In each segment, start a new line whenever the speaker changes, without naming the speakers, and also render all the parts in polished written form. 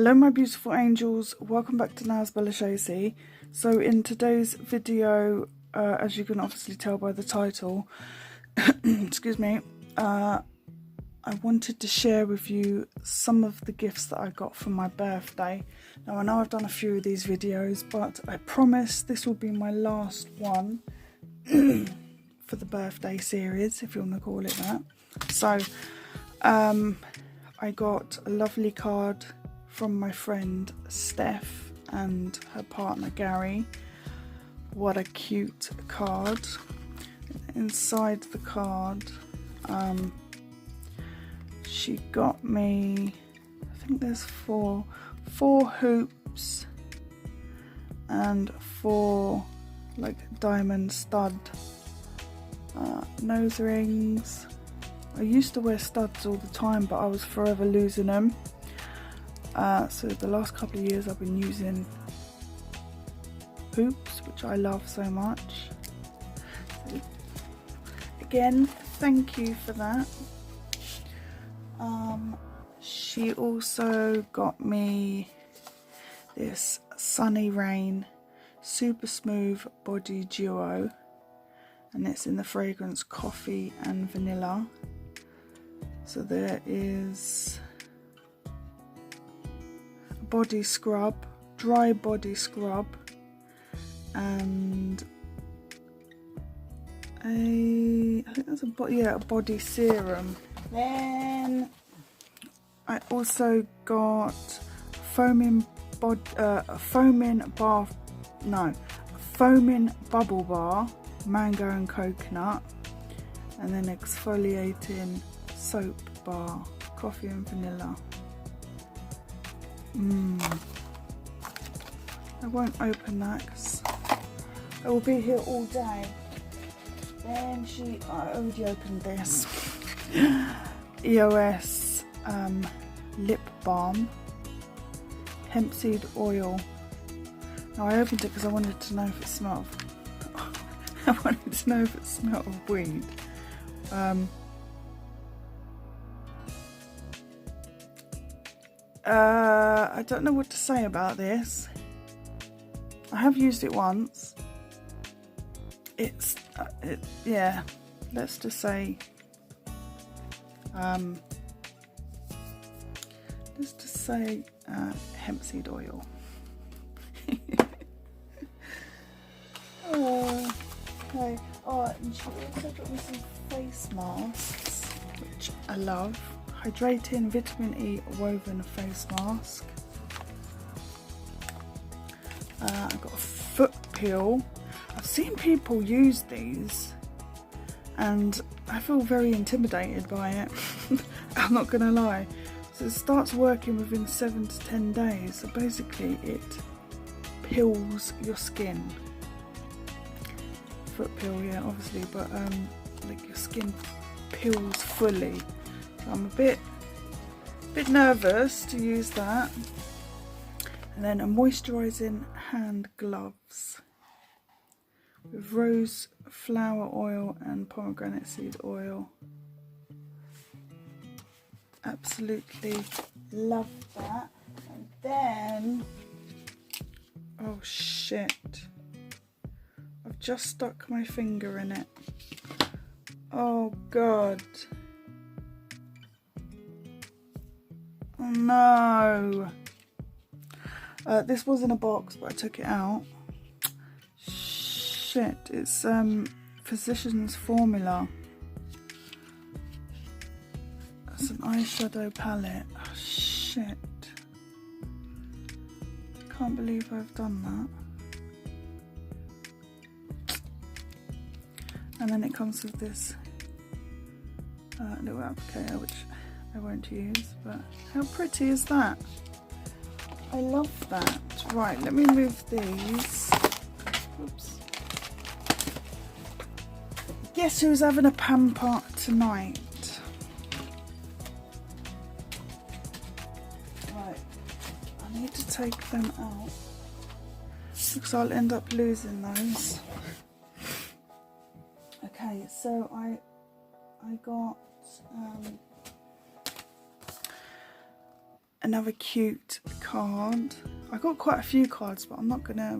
Hello my beautiful angels, welcome back to LJOLUSEsi. So in today's video, as you can obviously tell by the title, excuse me, I wanted to share with you some of the gifts that I got for my birthday. Now I know I've done a few of these videos, but I promise this will be my last one for the birthday series, if you want to call it that. So I got a lovely card from my friend Steph and her partner Gary. What a cute card. Inside the card, she got me, I think there's four hoops and 4 like diamond stud nose rings. I used to wear studs all the time, but I was forever losing them. So the last couple of years I've been using hoops, which I love so much. So again, thank you for that. She also got me this Sunny Rain Super Smooth Body Duo, and it's in the fragrance coffee and vanilla. So there is body scrub, dry body scrub, and I think that's a body serum. Then I also got foaming bubble bar, mango and coconut, and then exfoliating soap bar, coffee and vanilla. I won't open that because I will be here all day. Then I already opened this EOS lip balm, hemp seed oil. Now I opened it because I wanted to know if it smelled of weed. I don't know what to say about this. I have used it once. Yeah, let's just say hemp seed oil. Okay. Oh, and she also got me some face masks, which I love. Hydrating vitamin E woven face mask. I got a foot peel. I've seen people use these and I feel very intimidated by it. I'm not gonna lie. So it starts working within 7 to 10 days. So basically it peels your skin. Foot peel, yeah, obviously, but like your skin peels fully. So I'm a bit nervous to use that. And then a moisturising hand gloves with rose flower oil and pomegranate seed oil. Absolutely love that. And then, oh shit, I've just stuck my finger in it. Oh god. Oh no. This was in a box, but I took it out. Shit, it's Physicians Formula. It's an eyeshadow palette. Oh shit. I can't believe I've done that. And then it comes with this little applicator, which I won't use, but how pretty is that? I love that. Right, let me move these. Oops. Guess who's having a pamper tonight? Right, I need to take them out because I'll end up losing those. Okay, so I got another cute card. I got quite a few cards, but I'm not gonna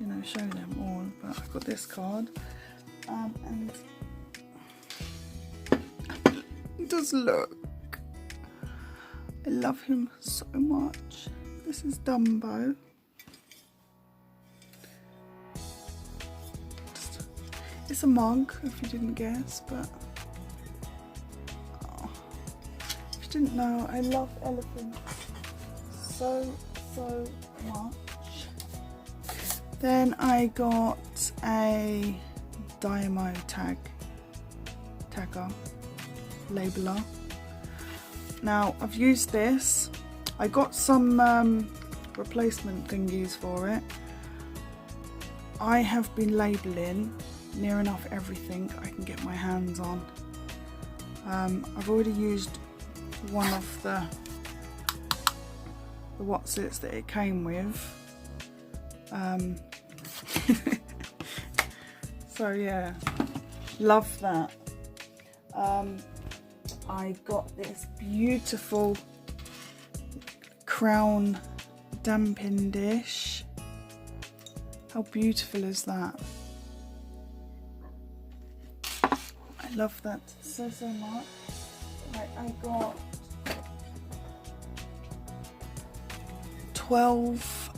you know, show them all. But I got this card, and just look, I love him so much. This is Dumbo. It's a mug, if you didn't guess, but oh, if you didn't know, I love elephants so much. Then I got a Dymo tagger, labeler. Now I've used this. I got some replacement thingies for it. I have been labelling near enough everything I can get my hands on. I've already used one of the what's-its that it came with. So yeah, love that. I got this beautiful crown damping dish. How beautiful is that? I love that so much. Right, I got 12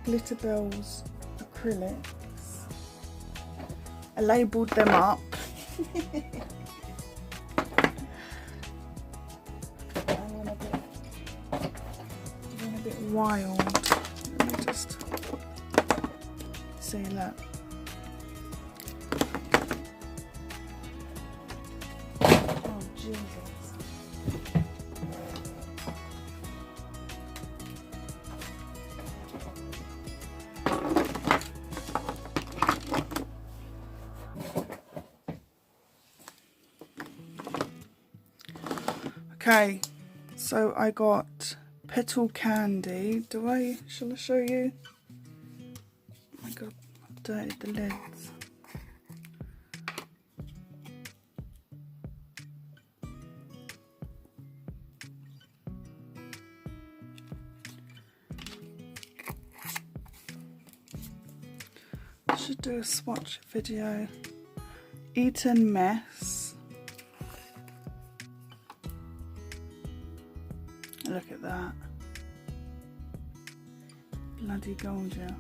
Glitterbels acrylics. I labelled them up. I went a bit wild. Let me just see that. Oh Jesus. Okay, so I got petal candy. Shall I show you? Oh my god, I've dirtied the lids. I should do a swatch video. Eton Mess. Look at that. Bloody gorgeous.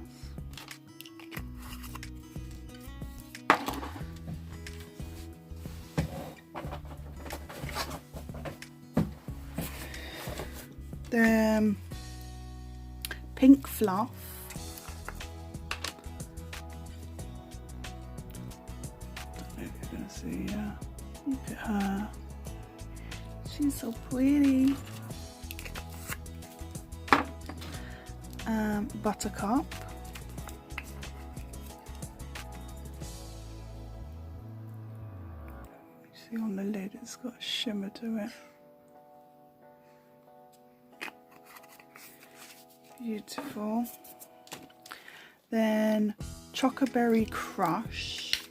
The pink fluff. I don't know if you're gonna see, yeah. Look at her. She's so pretty. Buttercup. See on the lid, it's got a shimmer to it. Beautiful. Then Chocoberry Crush.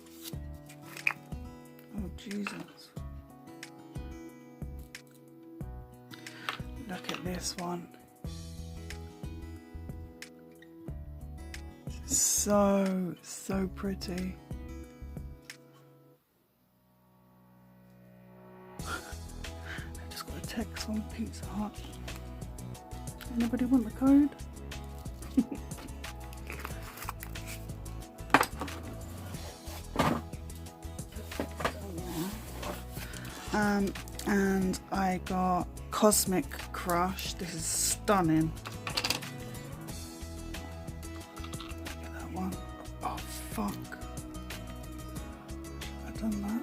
Oh Jesus. Look at this one. So pretty. I just got a text from Pizza Hut. Anybody want the code? And I got Cosmic Crush. This is stunning. Fuck. I've done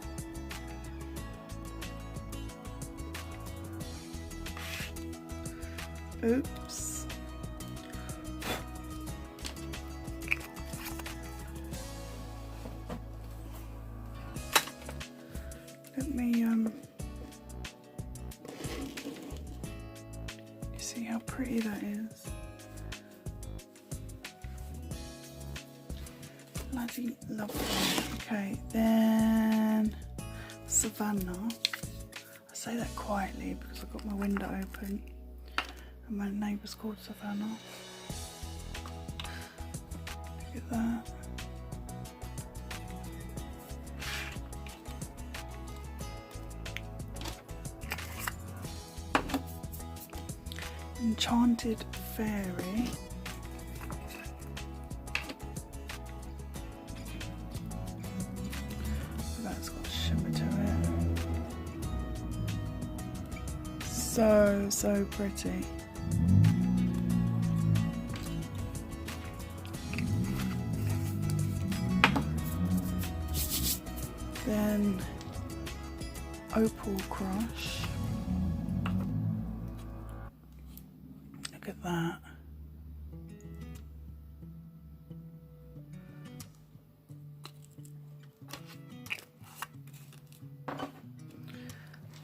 that. Oops. Let me you see how pretty that is. Bloody lovely. Okay, then Savannah. say that quietly because I've got my window open and my neighbour's called Savannah. Look at that. Enchanted Fairy. That's got shimmer to it. So pretty. Then Opal Crush. Look at that.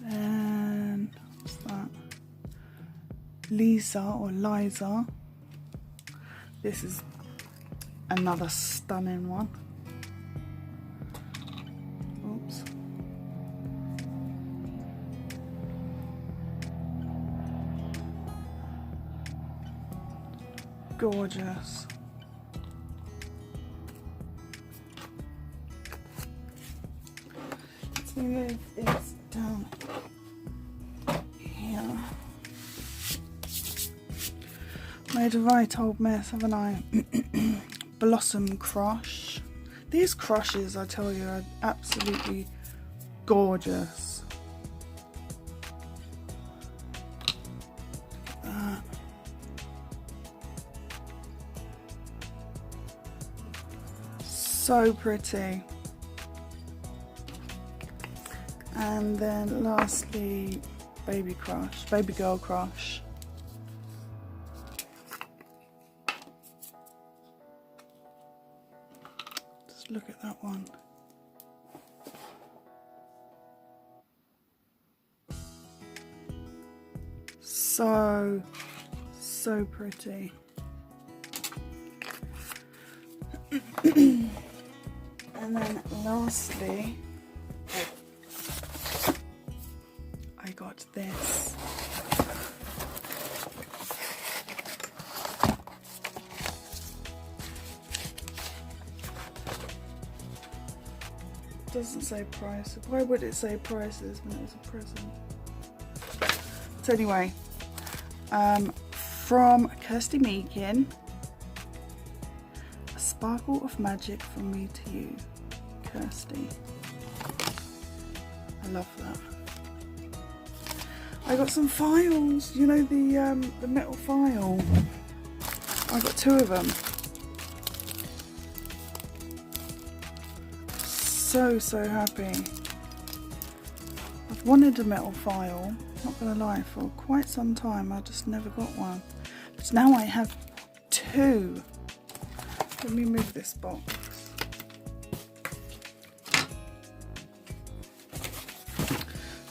Then what's that? Lisa or Liza. This is another stunning one. Oops. Gorgeous. Let's move this down here. Made a right old mess, haven't I? Blossom Crush. These crushes, I tell you, are absolutely gorgeous. Look at that. So pretty. And then lastly, Baby Crush, Baby Girl Crush. Just look at that one. So pretty. And then lastly, I got this. It doesn't say price. Why would it say prices when it was a present? So anyway, from Kirsty Meakin, a sparkle of magic from me to you, Kirsty. I love that. I got some files, you know, the metal file. I got 2 of them. So happy. I've wanted a metal file, not gonna lie, for quite some time. I just never got one. But now I have 2. Let me move this box.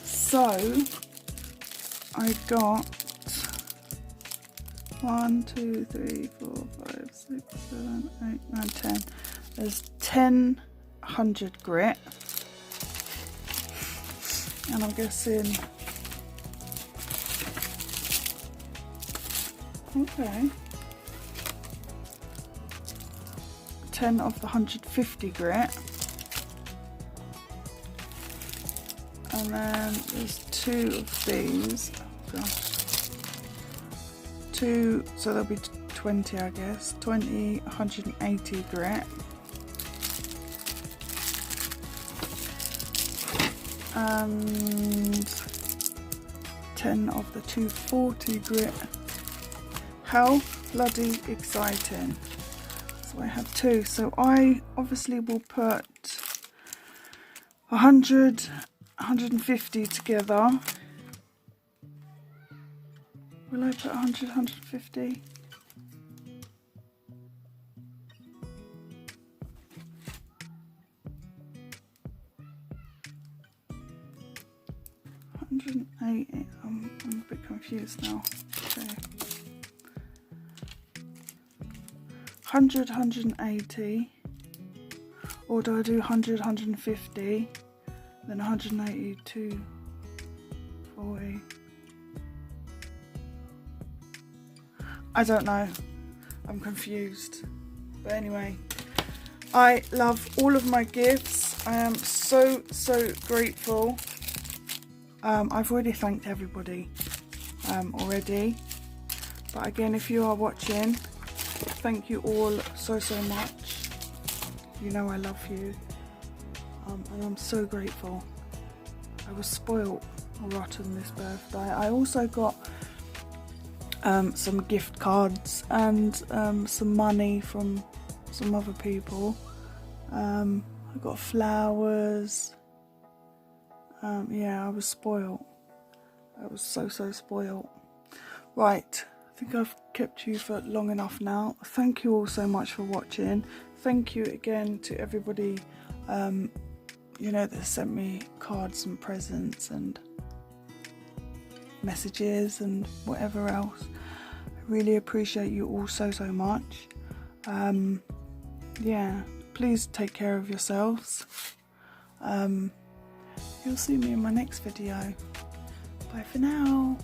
So I got 1, 2, 3, 4, 5, 6, 7, 8, 9, 10. There's 10 100 grit, and I'm guessing, okay, 10 of the 150 grit, and then there's 2 of these. Oh gosh. 2, so there'll be 20, I guess. 20 180 grit. And 10 of the 240 grit. How bloody exciting. So I have 2. So I obviously will put 100, 150 together. Will I put 100, 150? I'm a bit confused now. Okay. 100, 180, or do I do 100, 150, then 182? 40. I don't know. I'm confused. But anyway, I love all of my gifts. I am so grateful. I've already thanked everybody already. But again, if you are watching, thank you all so much. You know I love you. And I'm so grateful. I was spoilt rotten this birthday. I also got some gift cards and some money from some other people. I got flowers. Yeah, I was spoiled. I was so spoiled. Right, I think I've kept you for long enough now. Thank you all so much for watching. Thank you again to everybody you know, that sent me cards and presents and messages and whatever else. I really appreciate you all so much. Yeah, please take care of yourselves. You'll see me in my next video. Bye for now.